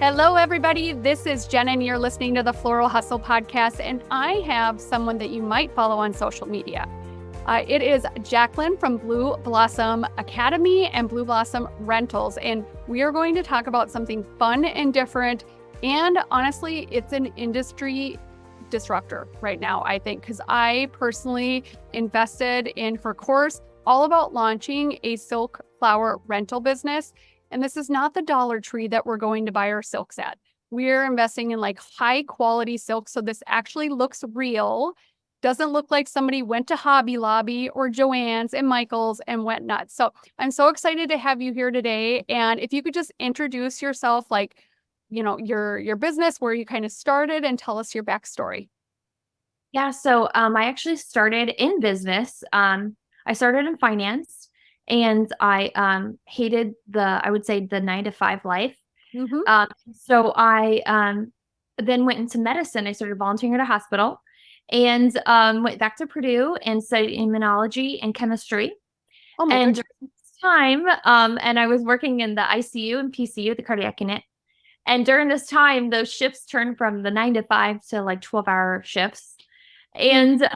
Hello, everybody. This is Jen, and you're listening to the Floral Hustle Podcast. And I have someone that you might follow on social media. It is Jacqueline from Blue Blossom Academy and Blue Blossom Rentals. And we are going to talk about something fun and different. And honestly, it's an industry disruptor right now, I think, because I personally invested in her course all about launching a silk flower rental business. And this is not the Dollar Tree that we're going to buy our silks at. We're investing in like high quality silk. So this actually looks real. Doesn't look like somebody went to Hobby Lobby or Joann's and Michael's and went nuts. So I'm so excited to have you here today. And if you could just introduce yourself, like, you know, your business, where you kind of started, and tell us your backstory. Yeah, so I actually started in business. I started in finance, and I hated I would say the 9-to-5 life. Mm-hmm. So I then went into medicine. I started volunteering at a hospital, and went back to Purdue and studied immunology and chemistry. Oh my And goodness. during this time, and I was working in the ICU and PCU, the cardiac unit. And during this time, those shifts turned from the 9-to-5 to like 12-hour shifts. And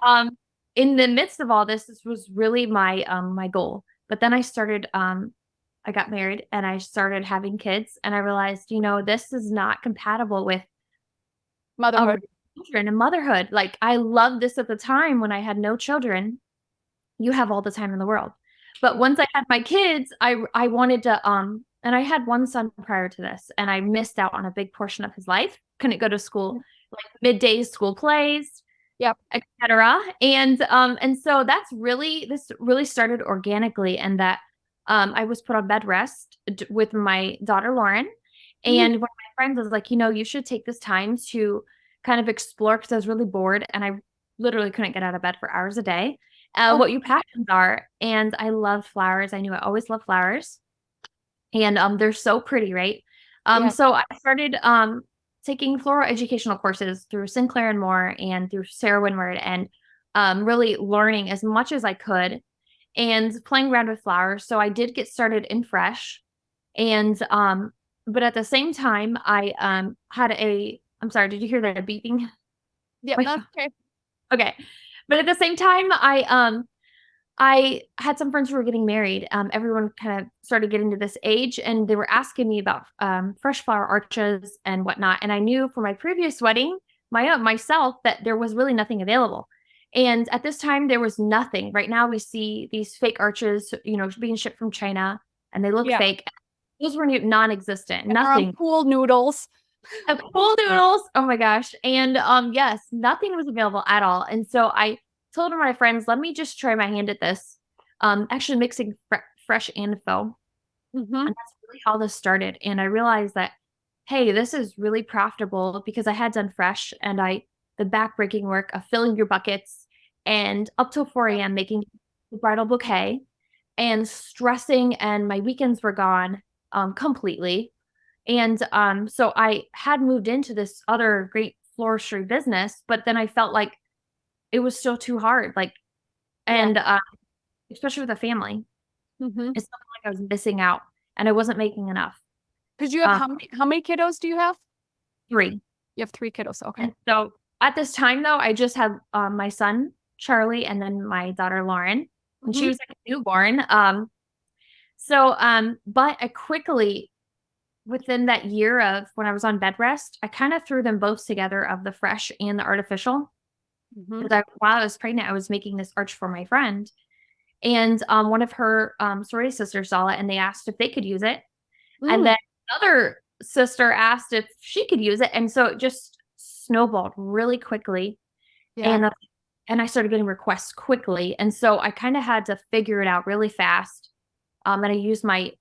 in the midst of all this was really my goal. But then I got married and I started having kids, and I realized, this is not compatible with Motherhood. children and motherhood. Like, I loved this at the time when I had no children. You have all the time in the world. But once I had my kids, I wanted to and I had one son prior to this, and I missed out on a big portion of his life. Couldn't go to school, like midday school plays, Yep. etc. And so this really started organically, and that I was put on bed rest with my daughter Lauren, and one of my friends was like, you should take this time to kind of explore, because I was really bored and I literally couldn't get out of bed for hours a day. What your passions are. And I love flowers. I knew I always loved flowers, and they're so pretty, right? Yeah. So I started taking floral educational courses through Sinclair and Moore and through Sarah Winward, and really learning as much as I could and playing around with flowers. So I did get started in fresh, and but at the same time, I I'm sorry, did you hear that beeping? Yep. That's okay. Okay. But at the same time, I had some friends who were getting married. Everyone kind of started getting to this age, and they were asking me about fresh flower arches and whatnot. And I knew from my previous wedding, myself, that there was really nothing available. And at this time, there was nothing. Right now, we see these fake arches, being shipped from China, and they look fake. Those were non-existent. Nothing. Pool noodles. Pool noodles. Oh my gosh. And yes, nothing was available at all. And so I told my friends, let me just try my hand at this. Actually mixing fresh and faux. And that's really how this started. And I realized that, hey, this is really profitable, because I had done fresh, and the backbreaking work of filling your buckets and up till 4 a.m. making the bridal bouquet and stressing, and my weekends were gone completely. And so I had moved into this other great floristry business, but then I felt like it was still too hard. Like, and especially with a family, it felt like I was missing out, and I wasn't making enough. Because you have how many kiddos do you have? 3. You have 3 kiddos. Okay. And so at this time, though, I just had my son Charlie, and then my daughter Lauren, and she was like a newborn. But I quickly, within that year of when I was on bed rest, I kind of threw them both together, of the fresh and the artificial. While I was pregnant, I was making this arch for my friend, and one of her sorority sisters saw it, and they asked if they could use it. And then another sister asked if she could use it. And so it just snowballed really quickly. And I started getting requests quickly. And so I kind of had to figure it out really fast. And I used my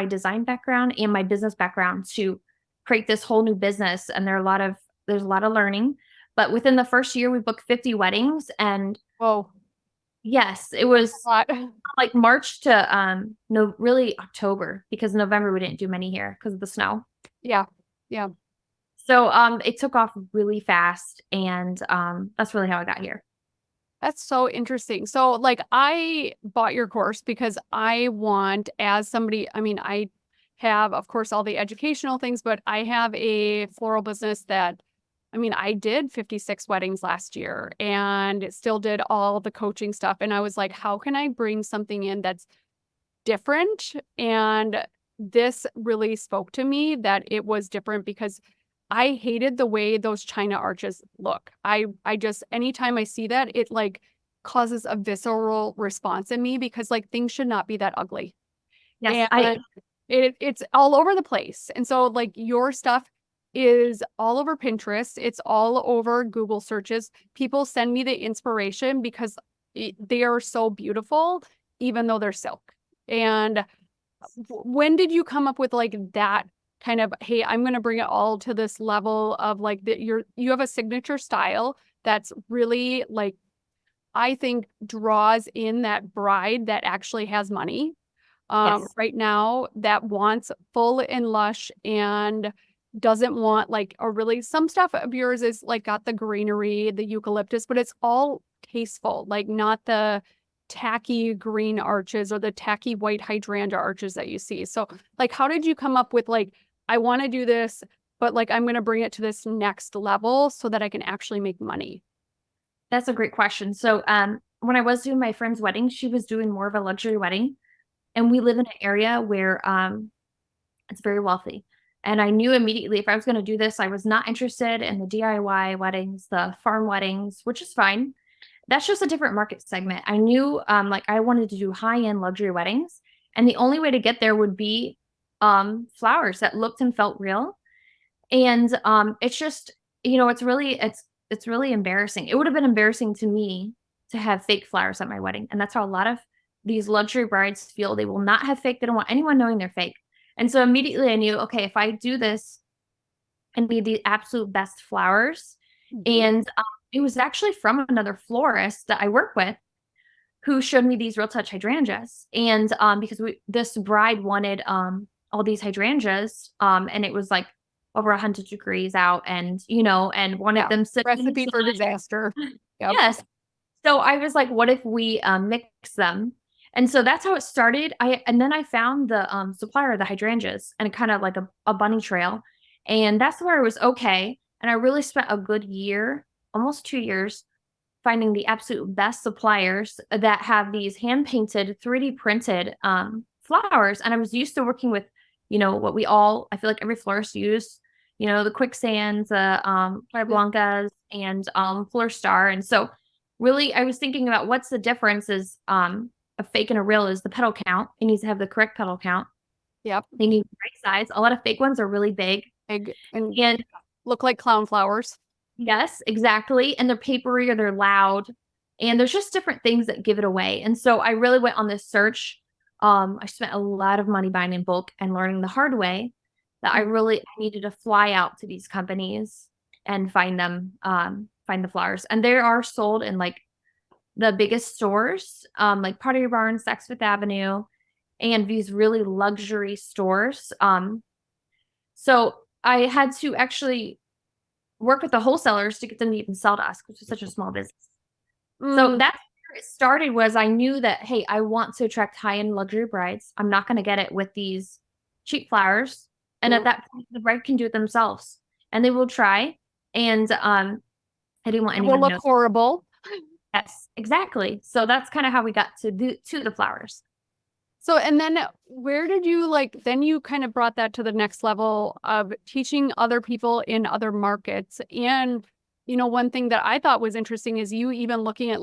design background and my business background to create this whole new business. And there's a lot of learning. But within the first year, we booked 50 weddings. And yes, it was like March to really October, because November we didn't do many here because of the snow. Yeah. So it took off really fast, and that's really how I got here. That's so interesting. So like, I bought your course because I want, as somebody, I mean, I have, of course, all the educational things, but I have a floral business that, I mean, I did 56 weddings last year and still did all the coaching stuff. And I was like, how can I bring something in that's different? And this really spoke to me that it was different because I hated the way those China arches look. I just, anytime I see that, it like causes a visceral response in me because like things should not be that ugly. Yes, And it's all over the place. And so like your stuff is all over Pinterest. It's all over Google searches. People send me the inspiration because they are so beautiful, even though they're silk. And when did you come up with like that kind of, hey, I'm going to bring it all to this level of like that you have a signature style that's really like, I think draws in that bride that actually has money yes. right now that wants full and lush and doesn't want like a really, some stuff of yours is like got the greenery, the eucalyptus, but it's all tasteful, like not the tacky green arches or the tacky white hydrangea arches that you see. So like, how did you come up with like, I want to do this, but like, I'm going to bring it to this next level so that I can actually make money? That's a great question. So, when I was doing my friend's wedding, she was doing more of a luxury wedding, and we live in an area where it's very wealthy. And I knew immediately if I was going to do this, I was not interested in the DIY weddings, the farm weddings, which is fine. That's just a different market segment. I knew like I wanted to do high-end luxury weddings, and the only way to get there would be flowers that looked and felt real. And it's just, it's really embarrassing. It would have been embarrassing to me to have fake flowers at my wedding. And that's how a lot of these luxury brides feel. They will not have fake. They don't want anyone knowing they're fake. And so immediately I knew, okay, if I do this, I need the absolute best flowers. And it was actually from another florist that I work with who showed me these real touch hydrangeas. And because this bride wanted all these hydrangeas, and it was like over 100 degrees out, and and wanted them sitting Recipe for disaster. Yep. Yes. So I was like, what if we mix them? And so that's how it started. And then I found the supplier of the hydrangeas and kind of like a bunny trail. And that's where it was okay. And I really spent a good year, almost 2 years, finding the absolute best suppliers that have these hand painted, 3D printed flowers. And I was used to working with, I feel like every florist use, the quicksands, Flor Blancas, and Flor Star. And so really I was thinking about what's the difference is a fake and a real is the petal count. It needs to have the correct petal count. Yep. They need the right size. A lot of fake ones are really big. And look like clown flowers. Yes, exactly. And they're papery or they're loud. And there's just different things that give it away. And so I really went on this search. I spent a lot of money buying in bulk and learning the hard way that I needed to fly out to these companies and find the flowers. And they are sold in like the biggest stores, like Pottery Barn, Saks Fifth Avenue, and these really luxury stores. So I had to actually work with the wholesalers to get them to even sell to us, which is such a small business. So that's where it started. Was I knew that, hey, I want to attract high-end luxury brides. I'm not going to get it with these cheap flowers. And at that point, the bride can do it themselves, and they will try. And I didn't want anyone to look horrible. Yes, exactly. So that's kind of how we got to the flowers. So, and then where did you then you kind of brought that to the next level of teaching other people in other markets. And, one thing that I thought was interesting is you even looking at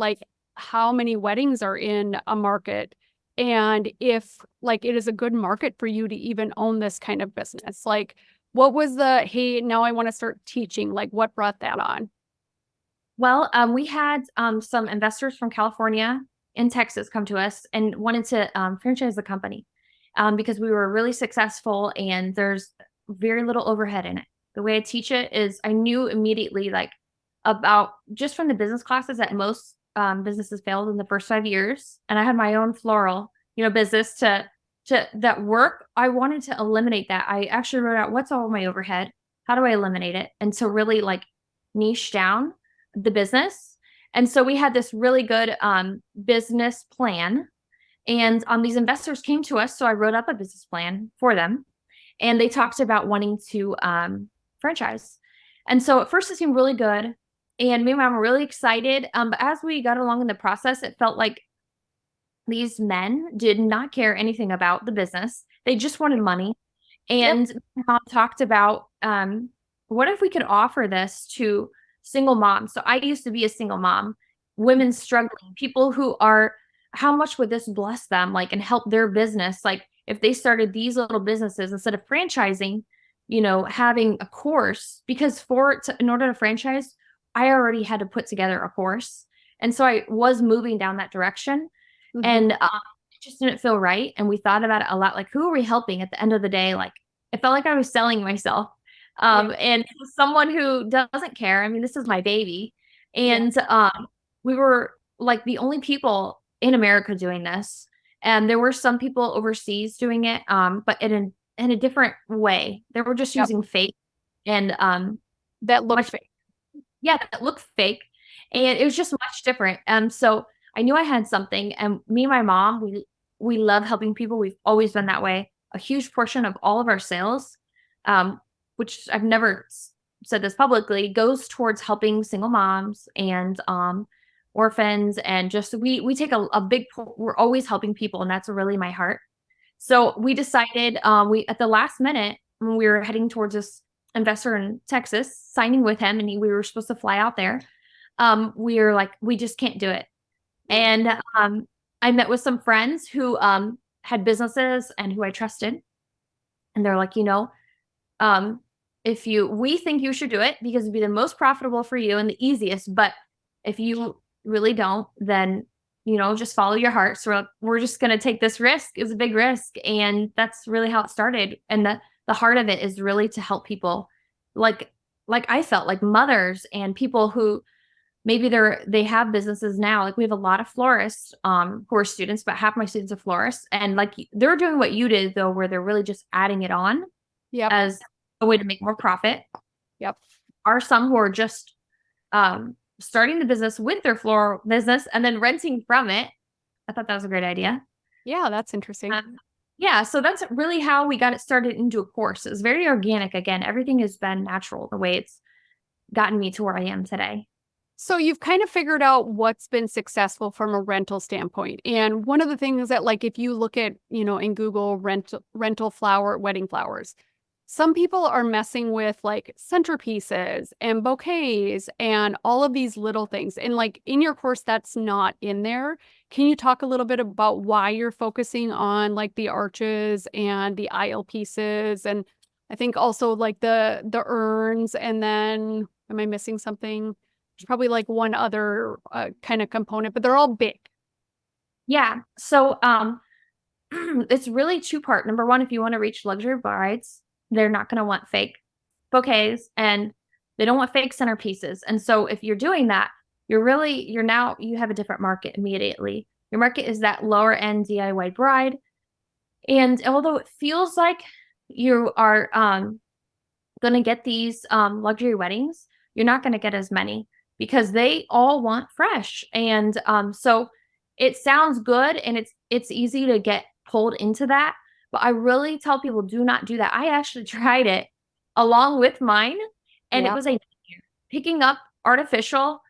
how many weddings are in a market and if it is a good market for you to even own this kind of business. What was hey, now I want to start teaching, what brought that on? Well, we had some investors from California and Texas come to us and wanted to franchise the company because we were really successful and there's very little overhead in it. The way I teach it is I knew immediately about just from the business classes that most businesses failed in the first 5 years. And I had my own floral, business to that work. I wanted to eliminate that. I actually wrote out what's all my overhead. How do I eliminate it? And so really niche down the business. And so we had this really good business plan, and these investors came to us. So I wrote up a business plan for them. and they talked about wanting to franchise. And so at first it seemed really good, and me and mom were really excited. But as we got along in the process, it felt like these men did not care anything about the business. They just wanted money. And mom talked about, what if we could offer this to single moms? So I used to be a single mom, women struggling, people who are, how much would this bless them, like, and help their business? Like, if they started these little businesses instead of franchising, having a course, because in order to franchise, I already had to put together a course. And so I was moving down that direction. And it just didn't feel right. And we thought about it a lot. Like, who are we helping at the end of the day? Like, it felt like I was selling myself. And someone who doesn't care. I mean, this is my baby. And we were like the only people in America doing this. And there were some people overseas doing it, but in a different way. They were just using fake and that looked fake. Yeah, that looked fake. And it was just much different. So I knew I had something, and me and my mom, we love helping people. We've always been that way. A huge portion of all of our sales, which I've never said this publicly, goes towards helping single moms and orphans, and just we take a big. We're always helping people, and that's really my heart. So we decided, we at the last minute when we were heading towards this investor in Texas, signing with him, and we were supposed to fly out there. We were like, we just can't do it. And I met with some friends who had businesses and who I trusted. And they're like, we think you should do it because it'd be the most profitable for you and the easiest. But if you really don't, then, just follow your heart. So we're just going to take this risk. It's a big risk. And that's really how it started. And the heart of it is really to help people like I felt like mothers and people who maybe they have businesses now. Like, we have a lot of florists who are students, but half my students are florists. And like, they're doing what you did though, where they're really just adding it on as a way to make more profit. Are some who are just starting the business with their floral business and then renting from it. I thought that was a great idea. Yeah, that's interesting. So that's really how we got it started into a course. It's very organic. Again, everything has been natural the way it's gotten me to where I am today. So you've kind of figured out what's been successful from a rental standpoint. And one of the things that, like, if you look at, in Google rental wedding flowers, some people are messing with like centerpieces and bouquets and all of these little things. And like in your course, that's not in there. Can you talk a little bit about why you're focusing on like the arches and the aisle pieces? And I think also like the urns, and then am I missing something? There's probably like one other kind of component, but they're all big. Yeah. So it's really two-part. Number one, if you want to reach luxury brides, they're not going to want fake bouquets, and they don't want fake centerpieces. And so if you're doing that, you have a different market immediately. Your market is that lower end DIY bride. And although it feels like you are going to get these luxury weddings, you're not going to get as many, because they all want fresh. And so it sounds good, and it's easy to get pulled into that. But I really tell people, do not do that. I actually tried it along with mine, and it was a nightmare. Picking up artificial,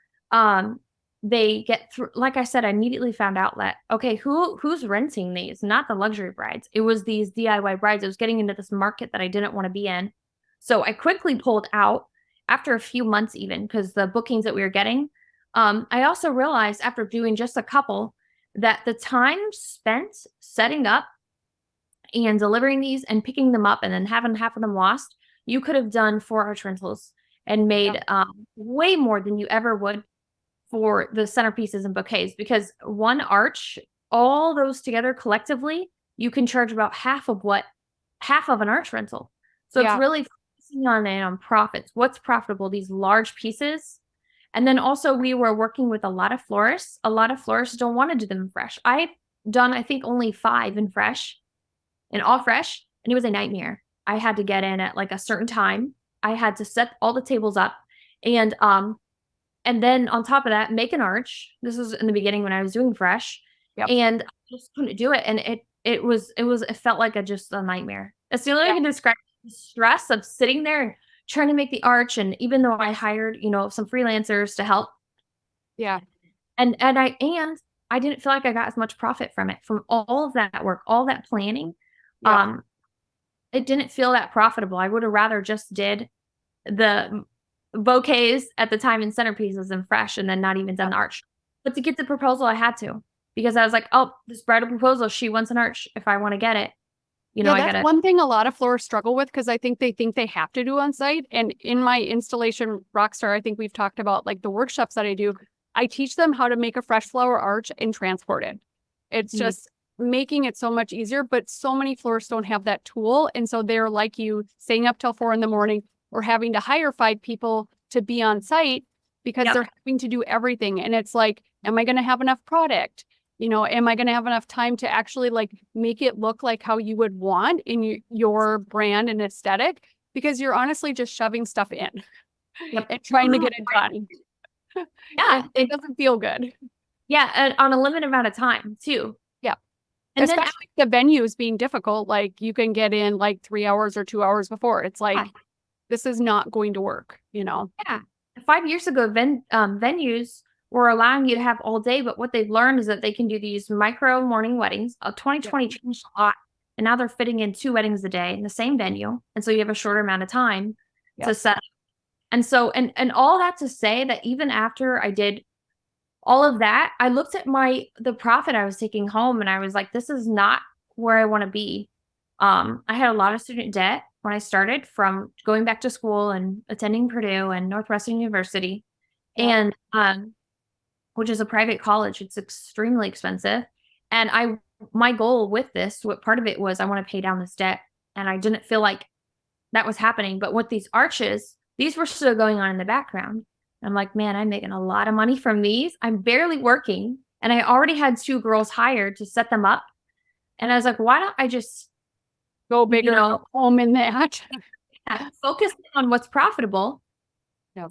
they get through. Like I said, I immediately found out that, okay, who's renting these? Not the luxury brides. It was these DIY brides. I was getting into this market that I didn't want to be in. So I quickly pulled out after a few months, even because the bookings that we were getting. I also realized after doing just a couple that the time spent setting up and delivering these and picking them up and then having half of them lost, you could have done 4 arch rentals and made way more than you ever would for the centerpieces and bouquets, because one arch, all those together collectively, you can charge about half of an arch rental. So it's really focusing on profits. What's profitable? These large pieces. And then also we were working with a lot of florists. A lot of florists don't want to do them in fresh. I've done, I think, only 5 in fresh, and all fresh. And it was a nightmare. I had to get in at like a certain time. I had to set all the tables up, and then on top of that, make an arch. This was in the beginning when I was doing fresh, and I just couldn't do it. And it felt like just a nightmare. That's the only way I can describe the stress of sitting there and trying to make the arch. And even though I hired, some freelancers to help, Yeah. and I didn't feel like I got as much profit from it, from all of that work, all that planning. Yeah. It didn't feel that profitable. I would have rather just did the bouquets at the time and centerpieces and fresh, and then not even done the arch. But to get the proposal, I had to, because I was like, oh, this bridal proposal, she wants an arch. If I want to get it, I that's gotta. one thing a lot of florists struggle with, because I think they have to do on site. And in my installation Rockstar, I think we've talked about like the workshops that I do. I teach them how to make a fresh flower arch and transport it. It's just making it so much easier, but so many florists don't have that tool. And so they're like you, staying up till 4 a.m. or having to hire 5 people to be on site because they're having to do everything. And it's like, am I going to have enough product? Am I going to have enough time to actually like make it look like how you would want in your brand and aesthetic? Because you're honestly just shoving stuff in and trying to get it done. Yeah. It doesn't feel good. Yeah. And on a limited amount of time too. Yeah. And especially the venues being difficult. Like you can get in like 3 hours or 2 hours before. It's like, this is not going to work, Yeah. 5 years ago, venues were allowing you to have all day, but what they've learned is that they can do these micro morning weddings. 2020 changed a lot, and now they're fitting in 2 weddings a day in the same venue, and so you have a shorter amount of time to set up. And so, and all that to say that even after I did all of that, I looked at the profit I was taking home, and I was like, this is not where I want to be. I had a lot of student debt when I started, from going back to school and attending Purdue and Northwestern University, and which is a private college. It's extremely expensive. And my goal with this, what part of it was, I want to pay down this debt. And I didn't feel like that was happening. But with these arches, these were still going on in the background. I'm like, man, I'm making a lot of money from these. I'm barely working. And I already had 2 girls hired to set them up. And I was like, why don't I just go bigger, home in that? Focus on what's profitable.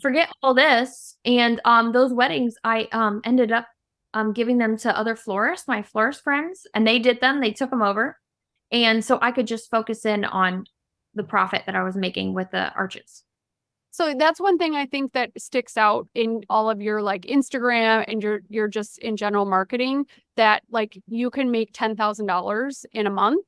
Forget all this. And those weddings, I ended up giving them to other florists, my florist friends, and they did them. They took them over. And so I could just focus in on the profit that I was making with the arches. So that's one thing I think that sticks out in all of your like Instagram and your just in general marketing, that like you can make $10,000 in a month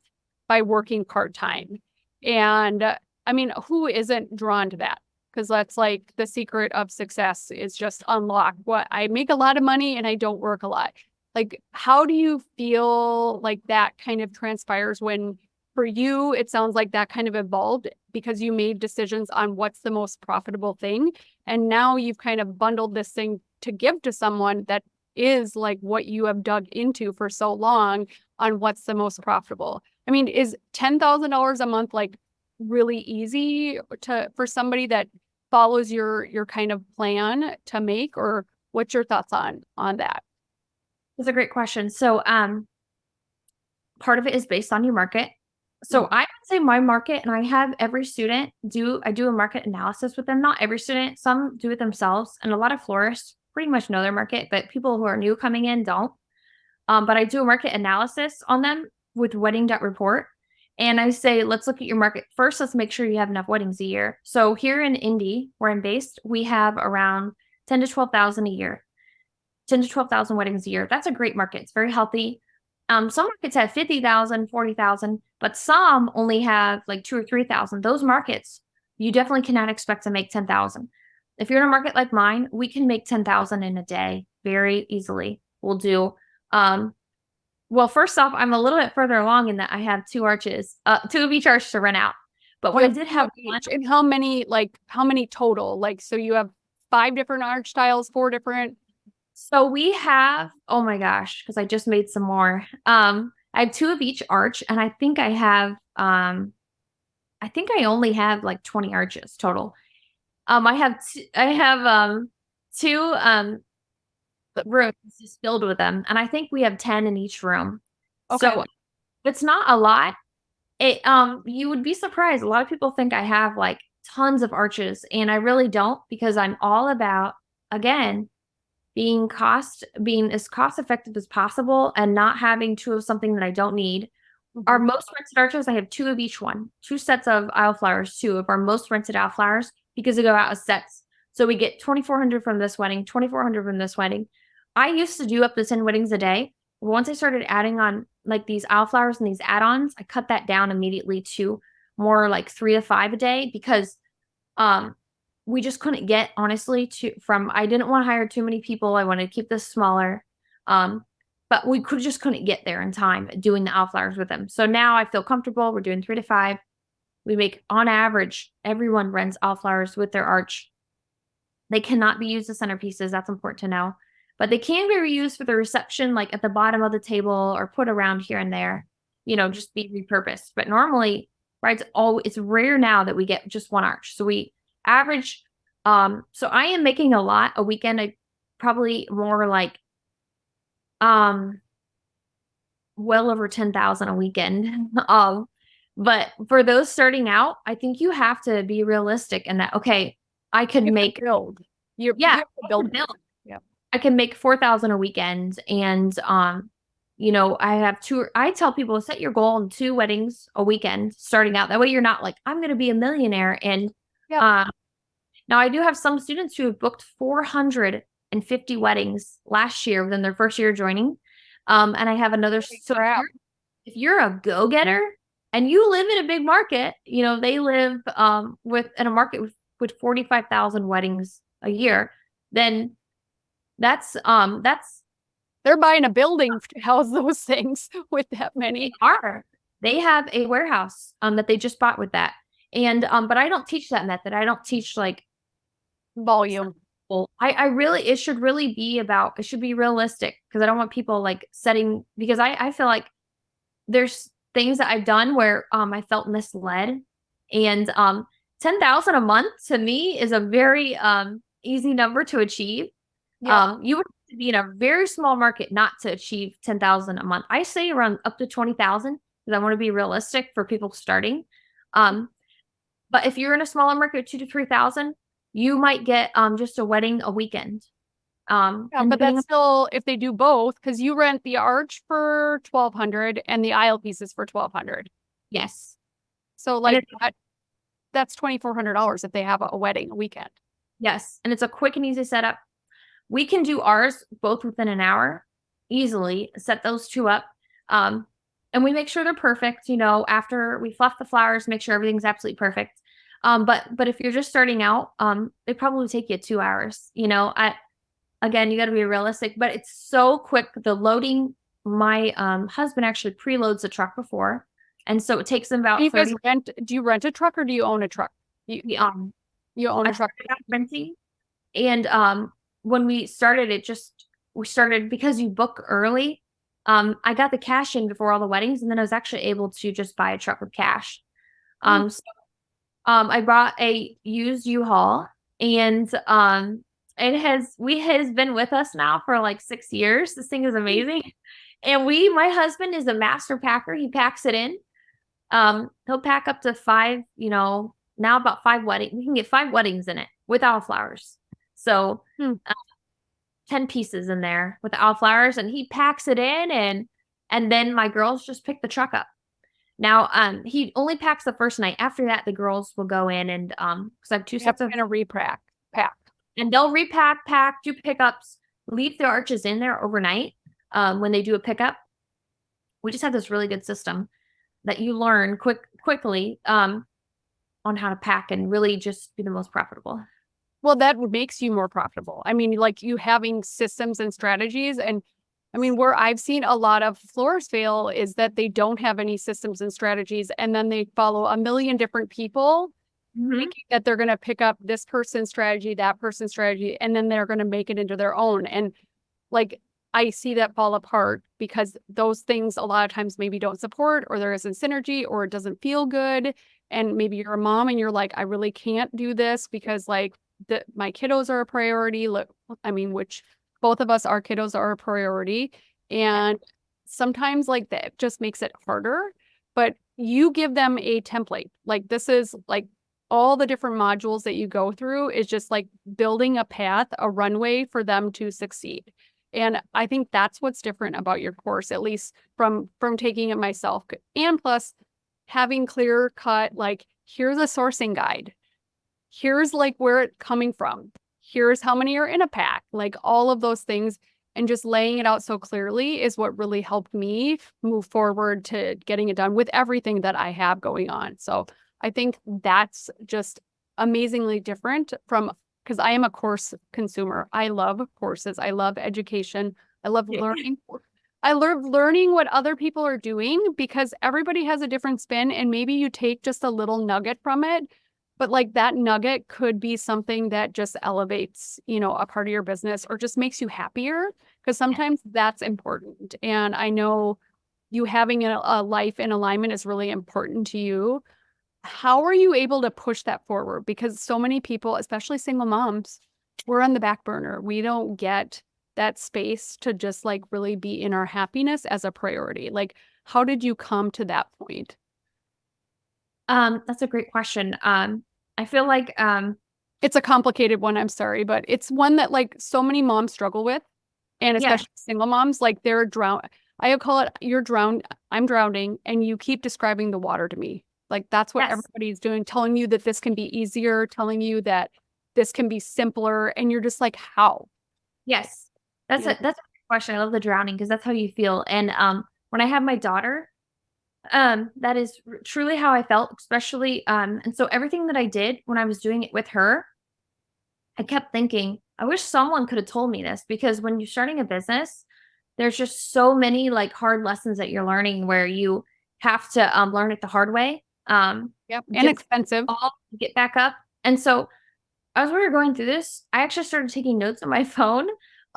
by working part-time. And I mean, who isn't drawn to that? Because that's like the secret of success, is just unlock what I make a lot of money and I don't work a lot. Like, how do you feel like that kind of transpires when, for you, it sounds like that kind of evolved because you made decisions on what's the most profitable thing. And now you've kind of bundled this thing to give to someone that is like what you have dug into for so long on what's the most profitable. I mean, is $10,000 a month like really easy for somebody that follows your kind of plan to make, or what's your thoughts on that? That's a great question. So part of it is based on your market. So I would say my market, and I have every student I do a market analysis with them. Not every student, some do it themselves, and a lot of florists pretty much know their market, but people who are new coming in don't. But I do a market analysis on them with wedding.report. And I say, let's look at your market. First, let's make sure you have enough weddings a year. So here in Indy, where I'm based, we have around 10 to 12,000 a year. 10 to 12,000 weddings a year. That's a great market. It's very healthy. Some markets have 50,000, 40,000, but some only have like 2 or 3,000. Those markets, you definitely cannot expect to make 10,000. If you're in a market like mine, we can make 10,000 in a day very easily. We'll do, well, first off, I'm a little bit further along in that I have 2 arches, 2 of each arch to rent out. But when I did have one, and how many total? Like, so you have 5 different arch styles, 4 different. So we have, oh my gosh, because I just made some more. I have 2 of each arch, and I think I only have like 20 arches total. I have 2 rooms just filled with them, and I think we have 10 in each room. Okay. So it's not a lot. You would be surprised. A lot of people think I have like tons of arches, and I really don't, because I'm all about, again, being as cost effective as possible and not having 2 of something that I don't need, Our most rented arches, I have 2 of each one. 2 sets of aisle flowers, 2 of our most rented aisle flowers, because they go out as sets. So we get 2,400 from this wedding, 2,400 from this wedding. I used to do up to 10 weddings a day. Once I started adding on like these aisle flowers and these add-ons, I cut that down immediately to more like 3 to 5 a day, because we just couldn't get, honestly, I didn't want to hire too many people. I wanted to keep this smaller. But we couldn't get there in time doing the aisle flowers with them. So now I feel comfortable. We're doing 3 to 5. We make, on average, everyone rents aisle flowers with their arch. They cannot be used as centerpieces. That's important to know. But they can be reused for the reception, like at the bottom of the table, or put around here and there, just be repurposed. But normally, right, it's rare now that we get just one arch. So we average, so I am making a lot a weekend. I probably more like, well over 10,000 a weekend. But for those starting out, I think you have to be realistic in that, okay, I can make build. You have to build. Yeah. I can make 4,000 a weekend. And, I tell people, set your goal on 2 weddings a weekend starting out. That way you're not like, I'm going to be a millionaire. And, now I do have some students who have booked 450 weddings last year within their first year joining. And I have another, if you're a go-getter and you live in a big market, they live, in a market with 45,000 weddings a year, then that's they're buying a building to house those things with that many. They have a warehouse that they just bought with that. And but I don't teach that method. I don't teach like volume. It should be realistic, because I don't want people like setting, because I feel like there's things that I've done where I felt misled. And 10,000 a month to me is a very easy number to achieve. Yeah. You would have to be in a very small market not to achieve 10,000 a month. I say around up to 20,000, because I want to be realistic for people starting. But if you're in a smaller market, 2,000 to 3,000, you might get just a wedding a weekend. But that's still, if they do both, because you rent the arch for $1,200 and the aisle pieces for $1,200. Yes. So like that's $2,400 if they have a wedding a weekend. Yes. And it's a quick and easy setup. We can do ours both within an hour, easily set those 2 up. And we make sure they're perfect, after we fluff the flowers, make sure everything's absolutely perfect. But if you're just starting out, it probably take you 2 hours. Again, you got to be realistic, but it's so quick. The loading, my husband actually preloads the truck before, and so it takes them about. Do you rent a truck or do you own a truck? You own a truck. Renting, and when we started, because you book early. I got the cash in before all the weddings, and then I was actually able to just buy a truck with cash. I brought a used U-Haul, and it has been with us now for like 6 years. This thing is amazing. And my husband is a master packer. He packs it in. He'll pack up to 5, now about 5 weddings. We can get 5 weddings in it without flowers. So 10 pieces in there without flowers, and he packs it in, and then my girls just pick the truck up. Now, he only packs the first night. After that, the girls will go in and, because I have 2 sets of a repack, and they'll repack, do pickups, leave the arches in there overnight. When they do a pickup, we just have this really good system that you learn quickly, on how to pack and really just be the most profitable. Well, that makes you more profitable. I mean, like you having systems and strategies. And I mean, where I've seen a lot of florists fail is that they don't have any systems and strategies. And then they follow a million different people, thinking that they're going to pick up this person's strategy, that person's strategy, and then they're going to make it into their own. And like, I see that fall apart because those things a lot of times maybe don't support, or there isn't synergy, or it doesn't feel good. And maybe you're a mom and you're like, I really can't do this because like my kiddos are a priority. I mean, which both of us, our kiddos are a priority. And sometimes like that just makes it harder, but you give them a template. Like this is like all the different modules that you go through is just like building a path, a runway for them to succeed. And I think that's what's different about your course, at least from taking it myself. And plus having clear cut, like, here's a sourcing guide. Here's like where it's coming from. Here's how many are in a pack, like all of those things. And just laying it out so clearly is what really helped me move forward to getting it done with everything that I have going on. So I think that's just amazingly different from, because I am a course consumer. I love courses. I love education. I love learning. I love learning what other people are doing because everybody has a different spin, and maybe you take just a little nugget from it. But like that nugget could be something that just elevates, a part of your business or just makes you happier, because sometimes that's important. And I know you having a life in alignment is really important to you. How are you able to push that forward? Because so many people, especially single moms, we're on the back burner. We don't get that space to just like really be in our happiness as a priority. Like, how did you come to that point? That's a great question. I feel like It's a complicated one, I'm sorry, but it's one that like so many moms struggle with, and yeah, especially single moms, like they're drowned. I call it you're drowned, I'm drowning, and you keep describing the water to me. Like that's what yes, everybody's doing, telling you that this can be easier, telling you that this can be simpler, and you're just like, how? yes. That's You know? that's a great question. I love the drowning because that's how you feel. And when I have my daughter, that is truly how I felt, especially and so everything that I did when I was doing it with her, I kept thinking, I wish someone could have told me this, because when you're starting a business, there's just so many like hard lessons that you're learning where you have to learn it the hard way. Yep, and Just expensive. all get back up. And so as we were going through this, I actually started taking notes on my phone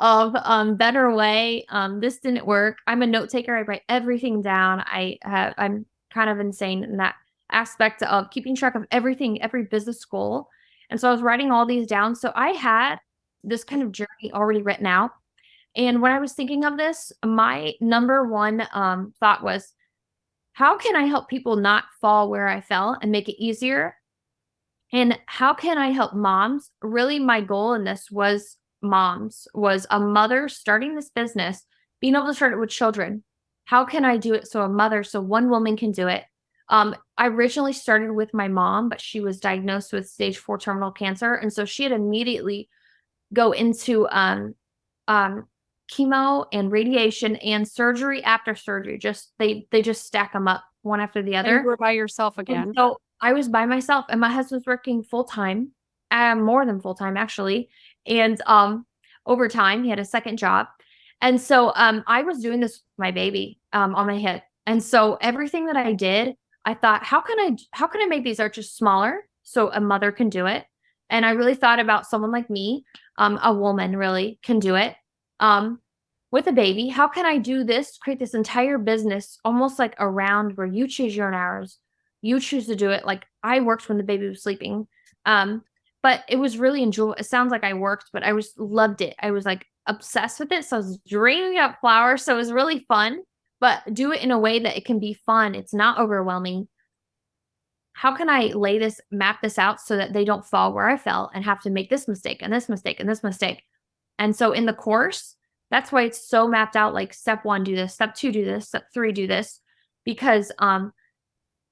of better way. This didn't work. I'm a note taker. I write everything down. I'm kind of insane in that aspect of keeping track of everything, every business goal. And so I was writing all these down. So I had this kind of journey already written out. And when I was thinking of this, my number one thought was, how can I help people not fall where I fell and make it easier? And how can I help moms? Really, my goal in this was moms, was a mother starting this business, being able to start it with children. How can I do it so a mother, so one woman can do it? I originally started with my mom, but she was diagnosed with stage 4 terminal cancer. And so she had immediately go into um, chemo and radiation and surgery after surgery. Just they just stack them up one after the And you other. were by yourself And again. so I was by myself, and my husband's working full time, more than full time actually, and overtime. He had a second job, and so I was doing this with my baby on my hip, and so everything that I did, I thought, how can I make these arches smaller so a mother can do it? And I really thought about someone like me, a woman really can do it. Um, with a baby, how can I do this, create this entire business almost like around where you choose your own hours, you choose to do it. Like I worked when the baby was sleeping. But it was really enjoyable. It sounds like I worked, but I was loved it. I was like obsessed with it. So I was dreaming up flowers. So it was really fun, but do it in a way that it can be fun. It's not overwhelming. How can I map this out so that they don't fall where I fell and have to make this mistake and this mistake and this mistake? And so in the course, that's why it's so mapped out, like step 1, do this, step 2, do this, step 3, do this, because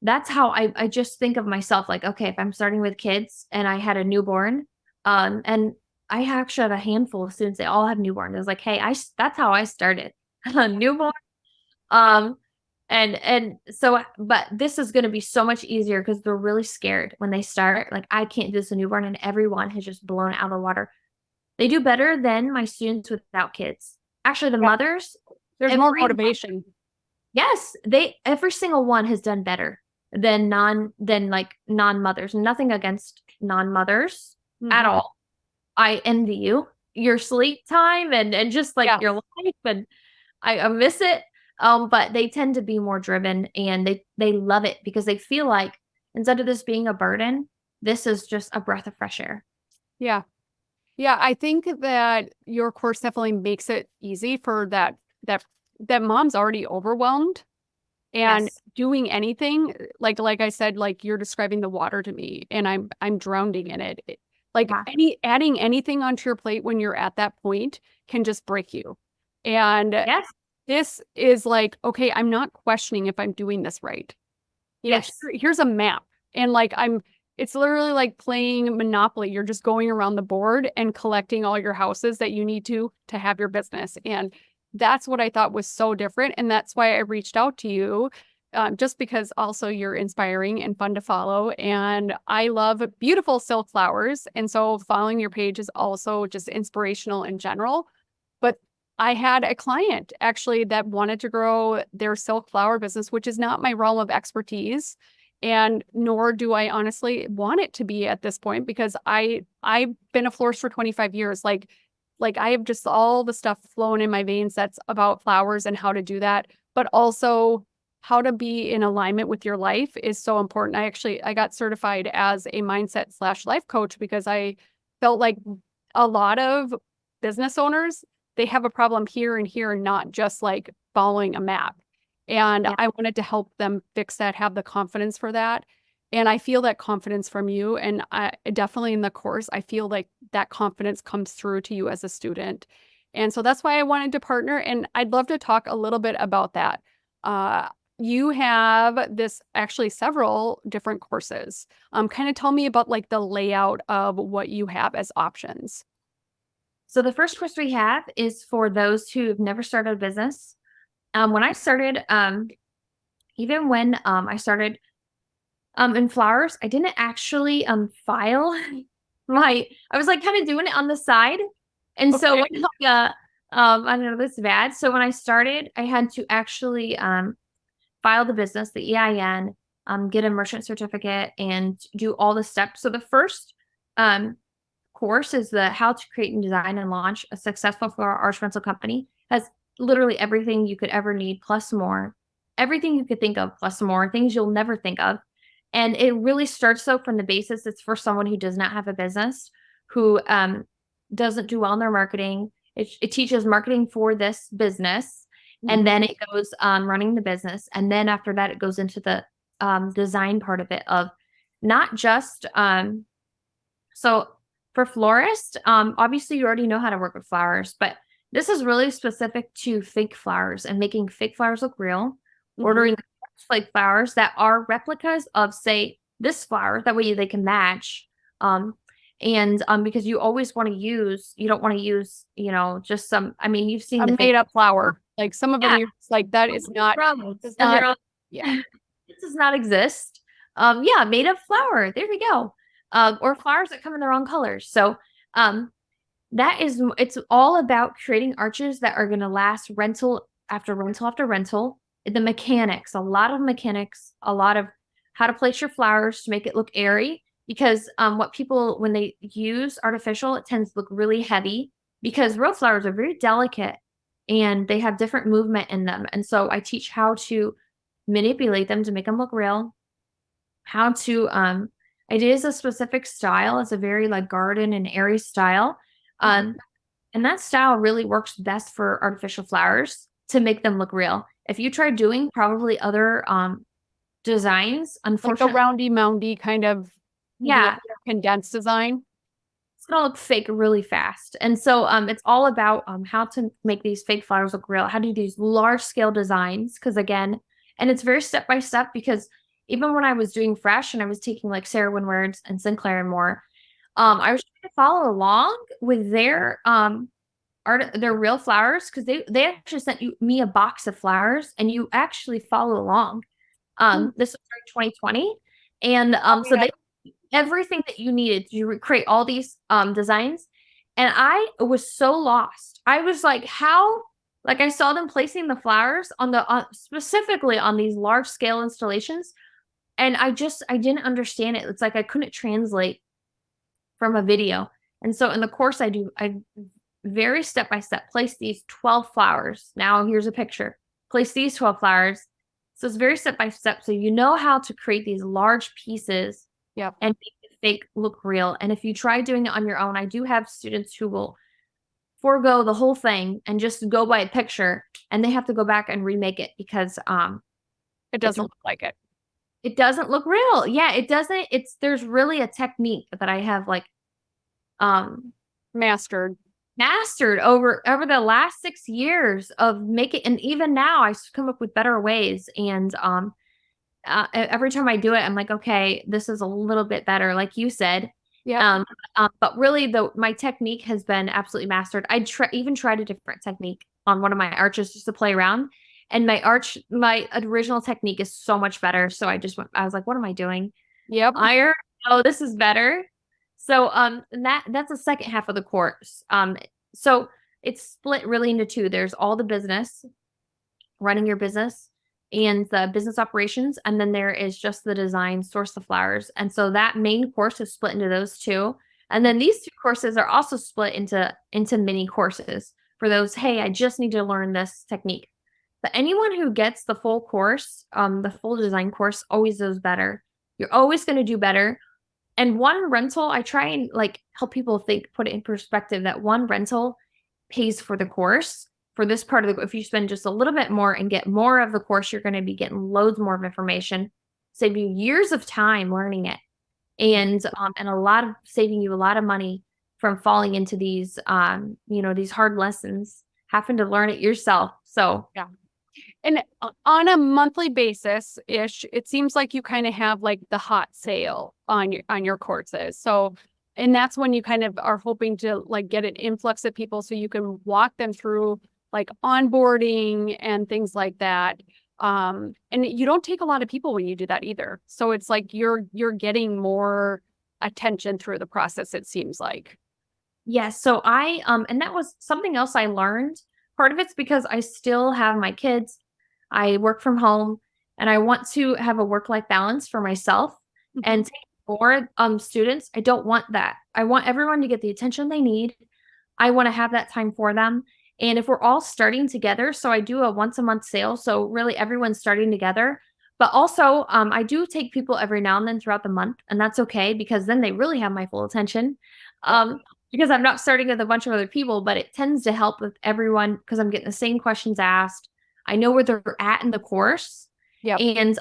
that's how I just think of myself. Like, okay, if I'm starting with kids and I had a newborn, and I actually have a handful of students, they all have newborns. I was like, hey, that's how I started, a newborn. Um, and so, but this is going to be so much easier because they're really scared when they start. Like, I can't do this a newborn, and everyone has just blown out of the water. They do better than my students without kids. Actually, the Yeah. mothers, There's more motivation. yes, every single one has done better than non-mothers. Nothing against non-mothers at all. I envy you, your sleep time and just like your life, and I miss it. But they tend to be more driven, and they love it because they feel like instead of this being a burden, this is just a breath of fresh air. Yeah. Yeah, I think that your course definitely makes it easy for that mom's already overwhelmed and Yes. doing anything like I said, like you're describing the water to me, and I'm drowning in it. Like Yeah. adding anything onto your plate when you're at that point can just break you. And Yes. this is like, okay, I'm not questioning if I'm doing this right. Yes. Here's a map. And like, it's literally like playing Monopoly. You're just going around the board and collecting all your houses that you need to have your business. And that's what I thought was so different. And that's why I reached out to you, just because also you're inspiring and fun to follow. And I love beautiful silk flowers. And so following your page is also just inspirational in general. But I had a client actually that wanted to grow their silk flower business, which is not my realm of expertise. And nor do I honestly want it to be at this point, because I've been a florist for 25 years. Like I have just all the stuff flowing in my veins that's about flowers and how to do that, but also how to be in alignment with your life is so important. I got certified as a mindset/life coach because I felt like a lot of business owners, they have a problem here and here, not just like following a map. And Yeah. I wanted to help them fix that, have the confidence for that. And I feel that confidence from you. And I definitely in the course, I feel like that confidence comes through to you as a student. And so that's why I wanted to partner. And I'd love to talk a little bit about that. You have this actually several different courses. Kind of tell me about like the layout of what you have as options. So the first course we have is for those who've never started a business. When I started, even when I started in flowers, I didn't actually file I was like kind of doing it on the side. And so Okay. when, I don't know, this is bad. So when I started, I had to actually file the business, the EIN, get a merchant certificate, and do all the steps. So the first course is the how to create and design and launch a successful floral arch rental company. Has literally everything you could ever need plus more, everything you could think of plus more, things you'll never think of. And it really starts though from the basis. It's for someone who does not have a business, who doesn't do well in their marketing. It teaches marketing for this business, and then it goes running the business, and then after that it goes into the design part of it, of not just so for florists, obviously you already know how to work with flowers, but this is really specific to fake flowers and making fake flowers look real. Ordering like flowers that are replicas of, say, this flower, that way they can match. And because you always want to use, you don't want to use, just some, I mean, you've seen A the made fake, up flower. Like some of them, yeah, you're just like, that is not, it's does not, not, yeah. this does not exist. Yeah, made up flower. There we go. Or flowers that come in the wrong colors. So, it's all about creating arches that are going to last rental after rental after rental. The mechanics, a lot of mechanics, a lot of how to place your flowers to make it look airy. Because what people, when they use artificial, it tends to look really heavy, because real flowers are very delicate and they have different movement in them. And so I teach how to manipulate them to make them look real, how to it is a specific style. It's a very like garden and airy style. And that style really works best for artificial flowers to make them look real. If you try doing probably other designs, Like a unfortunately, roundy moundy kind of yeah, condensed design. it's gonna look fake really fast. And so it's all about how to make these fake flowers look real, how to do these large scale designs. Because again, and it's very step by step, because even when I was doing fresh and I was taking like Sarah Winward's and Sinclair and more, I was trying to follow along with their their real flowers, because they actually sent me a box of flowers and you actually follow along. This was during 2020, and so Yeah. they everything that you needed to recreate all these designs, and I was so lost. I was like, how? Like I saw them placing the flowers on the specifically on these large scale installations, and I didn't understand it. It's like I couldn't translate from a video. And so in the course I very step by step place these 12 flowers. Now here's a picture. Place these 12 flowers. So it's very step by step. So you know how to create these large pieces, Yep. and make the fake look real. And if you try doing it on your own, I do have students who will forego the whole thing and just go by a picture, and they have to go back and remake it because It doesn't look like it. it doesn't look real. Yeah, it doesn't. There's really a technique that I have like Mastered. mastered over the last 6 years of making, and even now I come up with better ways. And every time I do it, I'm like, okay, this is a little bit better, like you said. Yep. But really, my technique has been absolutely mastered. I even tried a different technique on one of my arches just to play around, and my original technique is so much better. So I was like, what am I doing? Yep. I already know this is better. So and that's the second half of the course. So it's split really into two. There's all the business, running your business and the business operations, and then there is just the design, source the flowers. And so that main course is split into those two. And then these two courses are also split into mini courses for those, hey, I just need to learn this technique. But anyone who gets the full course, the full design course, always does better. You're always going to do better. And one rental, I try and like help people put it in perspective that one rental pays for the course. For this part of if you spend just a little bit more and get more of the course, you're going to be getting loads more of information, save you years of time learning it, and saving you a lot of money from falling into these these hard lessons, having to learn it yourself. So yeah. And on a monthly basis ish, it seems like you kind of have like the hot sale on your courses. So, and that's when you kind of are hoping to like get an influx of people so you can walk them through like onboarding and things like that. And you don't take a lot of people when you do that either. So it's like you're getting more attention through the process, it seems like. yes, so I and that was something else I learned. Part of it's because I still have my kids. I work from home, and I want to have a work-life balance for myself and take more students. I don't want that. I want everyone to get the attention they need. I want to have that time for them. And if we're all starting together, so I do a once a month sale. So really everyone's starting together. But also, I do take people every now and then throughout the month, and that's okay because then they really have my full attention. Because I'm not starting with a bunch of other people, but it tends to help with everyone because I'm getting the same questions asked. I know where they're at in the course. Yep. And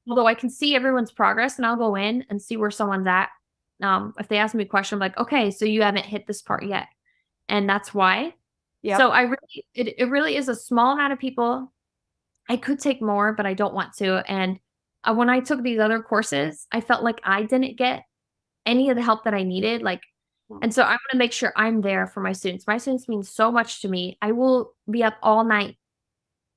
although I can see everyone's progress, and I'll go in and see where someone's at. If they ask me a question, I'm like, okay, so you haven't hit this part yet. And that's why. Yep. So it really is a small amount of people. I could take more, but I don't want to. And when I took these other courses, I felt like I didn't get any of the help that I needed. And so I want to make sure I'm there for my students. My students mean so much to me. I will be up all night,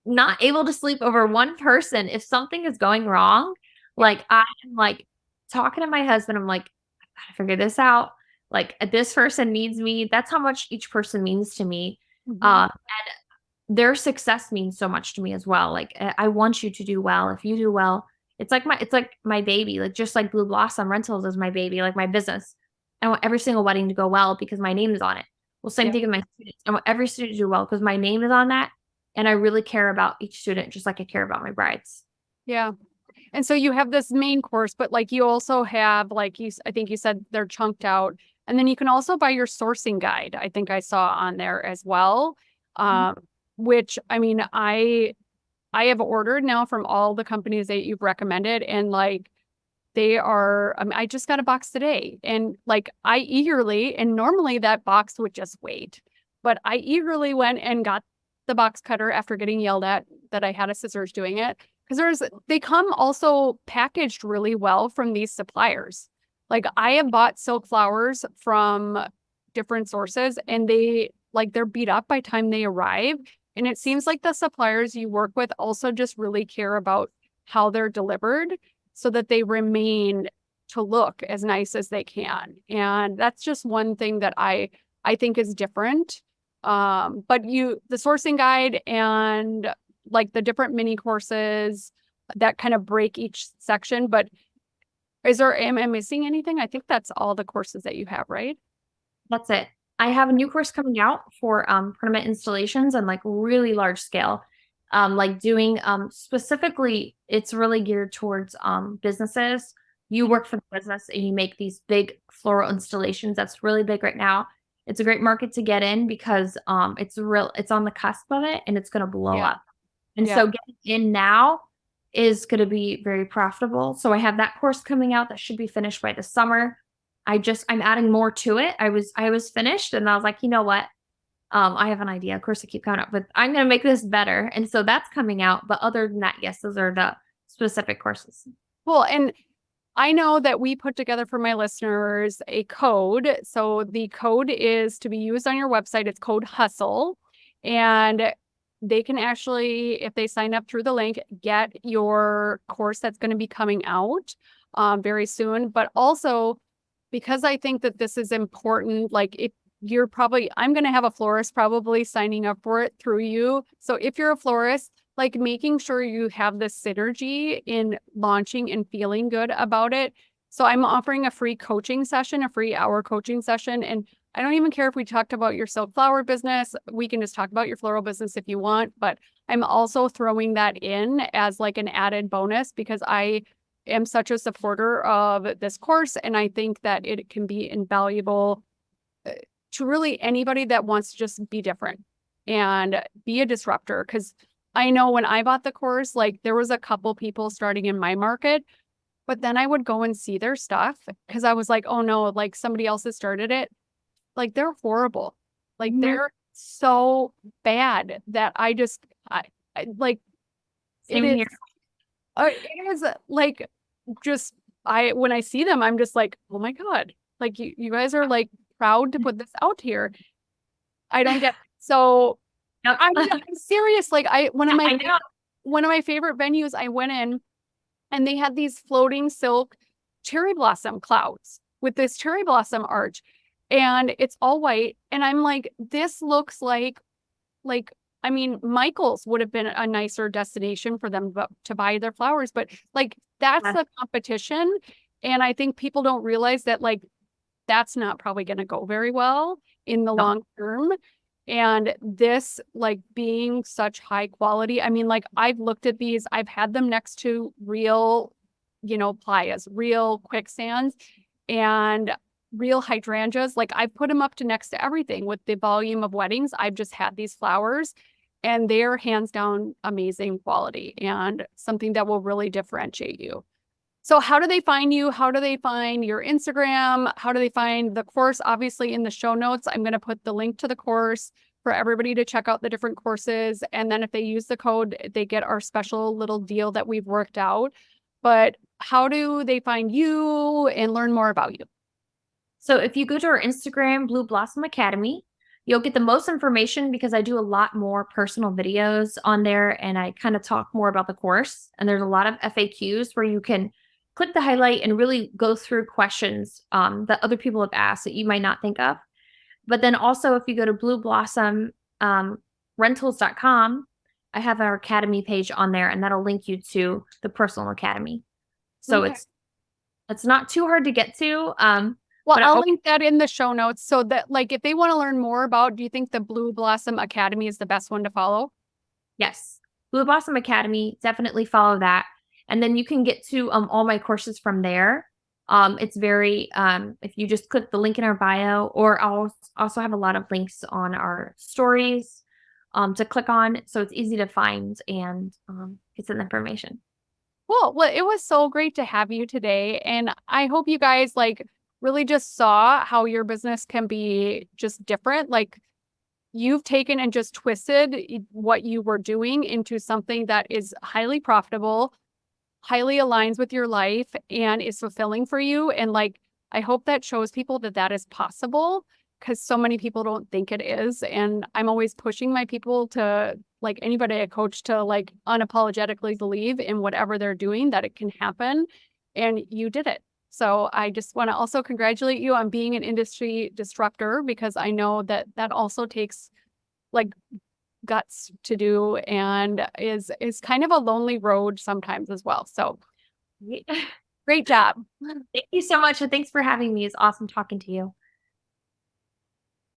not able to sleep over one person. If something is going wrong, like I'm like talking to my husband, I'm like, I gotta figure this out. Like this person needs me. That's how much each person means to me. And their success means so much to me as well. Like I want you to do well. If you do well, it's like my baby. Like just like Blue Blossom Rentals is my baby, like my business. I want every single wedding to go well because my name is on it. Well, same thing with my students. I want every student to do well because my name is on that. And I really care about each student just like I care about my brides. Yeah. And so you have this main course, but like you also have I think you said they're chunked out. And then you can also buy your sourcing guide. I think I saw on there as well. Which I mean, I have ordered now from all the companies that you've recommended, and like they are, I just got a box today, and like I eagerly, and normally that box would just wait, but I eagerly went and got the box cutter after getting yelled at that I had a scissors doing it. Because they come also packaged really well from these suppliers. Like I have bought silk flowers from different sources, and they're beat up by the time they arrive. And it seems like the suppliers you work with also just really care about how they're delivered so that they remain to look as nice as they can. And that's just one thing that I think is different. But the sourcing guide and like the different mini courses that kind of break each section. But am I missing anything? I think that's all the courses that you have, right? That's it. I have a new course coming out for permanent installations and like really large scale. Like doing specifically, it's really geared towards businesses. You work for the business and you make these big floral installations. That's really big right now. It's a great market to get in because it's on the cusp of it and it's going to blow up. And so getting in now is going to be very profitable. So I have that course coming out that should be finished by the summer. I'm adding more to it. I was finished and I was like, you know what? I have an idea. Of course, I keep coming up with, I'm going to make this better. And so that's coming out. But other than that, yes, those are the specific courses. Cool. And I know that we put together for my listeners a code. So the code is to be used on your website. It's code HUSTLE. And they can actually, if they sign up through the link, get your course that's going to be coming out very soon. But also, because I think that this is important, like if you're probably, I'm going to have a florist probably signing up for it through you. So if you're a florist, like making sure you have this synergy in launching and feeling good about it. So I'm offering a free coaching session, a free hour coaching session. And I don't even care if we talked about your silk flower business. We can just talk about your floral business if you want, but I'm also throwing that in as like an added bonus because I am such a supporter of this course. And I think that it can be invaluable to really anybody that wants to just be different and be a disruptor. Because I know when I bought the course, like there was a couple people starting in my market, but then I would go and see their stuff because I was like, oh no, like somebody else has started it. Like they're horrible. Like they're so bad that I like Same it here. it is like just when I see them, I'm just like, oh my God, like you guys are like proud to put this out here. I don't get so Yep. I'm serious. Like one of I know. my favorite venues, I went in and they had these floating silk cherry blossom clouds with this cherry blossom arch. And it's all white. And I'm like, this looks like, I mean, Michael's would have been a nicer destination for them to buy their flowers. But like, that's the competition. And I think people don't realize that, like, that's not probably going to go very well in the long term. And this, like, being such high quality, I mean, like, I've looked at these, I've had them next to real, playas, real quicksands, and real hydrangeas. Like I've put them up to next to everything with the volume of weddings. I've just had these flowers and they're hands down amazing quality and something that will really differentiate you. So how do they find you? How do they find your Instagram? How do they find the course? Obviously in the show notes, I'm going to put the link to the course for everybody to check out the different courses. And then if they use the code, they get our special little deal that we've worked out. But how do they find you and learn more about you? So if you go to our Instagram, Blue Blossom Academy, you'll get the most information because I do a lot more personal videos on there and I kind of talk more about the course. And there's a lot of FAQs where you can click the highlight and really go through questions that other people have asked that you might not think of. But then also if you go to Blue Blossom rentals.com, I have our academy page on there and that'll link you to the personal academy. So Okay. it's not too hard to get to. Well, I'll link that in the show notes so that, like, if they want to learn more about, do you think the Blue Blossom Academy is the best one to follow? Yes. Blue Blossom Academy, definitely follow that. And then you can get to all my courses from there. It's very, if you just click the link in our bio, or I'll also have a lot of links on our stories to click on. So it's easy to find and get some information. Cool. Well, it was so great to have you today. And I hope you guys, like, really just saw how your business can be just different. Like you've taken and just twisted what you were doing into something that is highly profitable, highly aligns with your life and is fulfilling for you. And like, I hope that shows people that that is possible because so many people don't think it is. And I'm always pushing my people to, like anybody I coach, to like unapologetically believe in whatever they're doing, that it can happen. And you did it. So I just want to also congratulate you on being an industry disruptor because I know that that also takes like guts to do and is kind of a lonely road sometimes as well. So great job. Thank you so much. And thanks for having me. It's awesome talking to you.